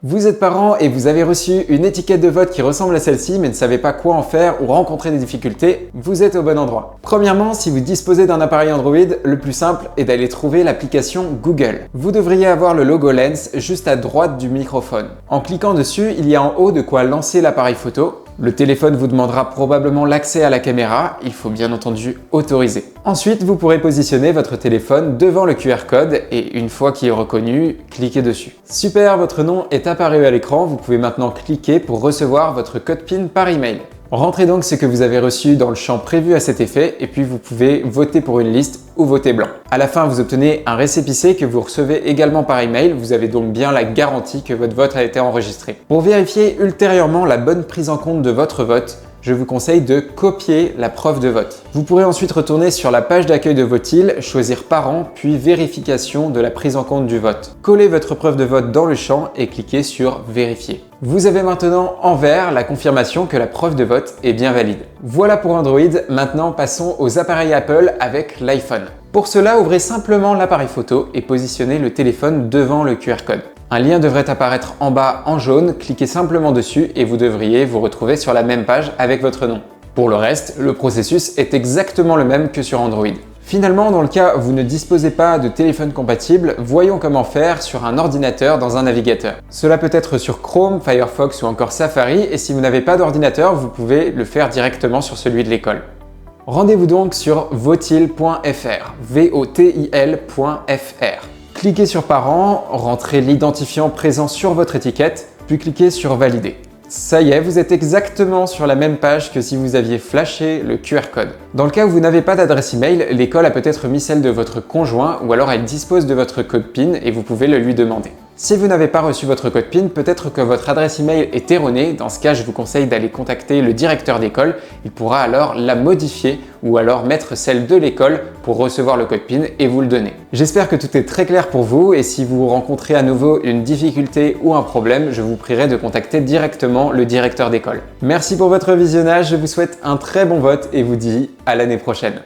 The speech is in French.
Vous êtes parent et vous avez reçu une étiquette de vote qui ressemble à celle-ci mais ne savez pas quoi en faire ou rencontrez des difficultés, vous êtes au bon endroit. Premièrement, si vous disposez d'un appareil Android, le plus simple est d'aller trouver l'application Google. Vous devriez avoir le logo Lens juste à droite du microphone. En cliquant dessus, il y a en haut de quoi lancer l'appareil photo. Le téléphone vous demandera probablement l'accès à la caméra, il faut bien entendu autoriser. Ensuite, vous pourrez positionner votre téléphone devant le QR code et une fois qu'il est reconnu, cliquez dessus. Super, votre nom est apparu à l'écran, vous pouvez maintenant cliquer pour recevoir votre code PIN par email. Rentrez donc ce que vous avez reçu dans le champ prévu à cet effet et puis vous pouvez voter pour une liste ou voter blanc. À la fin, vous obtenez un récépissé que vous recevez également par email. Vous avez donc bien la garantie que votre vote a été enregistré. Pour vérifier ultérieurement la bonne prise en compte de votre vote, je vous conseille de copier la preuve de vote. Vous pourrez ensuite retourner sur la page d'accueil de Votil, choisir Parents, puis Vérification de la prise en compte du vote. Collez votre preuve de vote dans le champ et cliquez sur Vérifier. Vous avez maintenant en vert la confirmation que la preuve de vote est bien valide. Voilà pour Android, maintenant passons aux appareils Apple avec l'iPhone. Pour cela, ouvrez simplement l'appareil photo et positionnez le téléphone devant le QR code. Un lien devrait apparaître en bas en jaune, cliquez simplement dessus et vous devriez vous retrouver sur la même page avec votre nom. Pour le reste, le processus est exactement le même que sur Android. Finalement, dans le cas où vous ne disposez pas de téléphone compatible, voyons comment faire sur un ordinateur dans un navigateur. Cela peut être sur Chrome, Firefox ou encore Safari et si vous n'avez pas d'ordinateur, vous pouvez le faire directement sur celui de l'école. Rendez-vous donc sur votil.fr, votil.fr. Cliquez sur Parents, rentrez l'identifiant présent sur votre étiquette, puis cliquez sur Valider. Ça y est, vous êtes exactement sur la même page que si vous aviez flashé le QR code. Dans le cas où vous n'avez pas d'adresse email, l'école a peut-être mis celle de votre conjoint ou alors elle dispose de votre code PIN et vous pouvez le lui demander. Si vous n'avez pas reçu votre code PIN, peut-être que votre adresse email est erronée. Dans ce cas, je vous conseille d'aller contacter le directeur d'école. Il pourra alors la modifier ou alors mettre celle de l'école pour recevoir le code PIN et vous le donner. J'espère que tout est très clair pour vous et si vous rencontrez à nouveau une difficulté ou un problème, je vous prierai de contacter directement le directeur d'école. Merci pour votre visionnage, je vous souhaite un très bon vote et vous dis à l'année prochaine.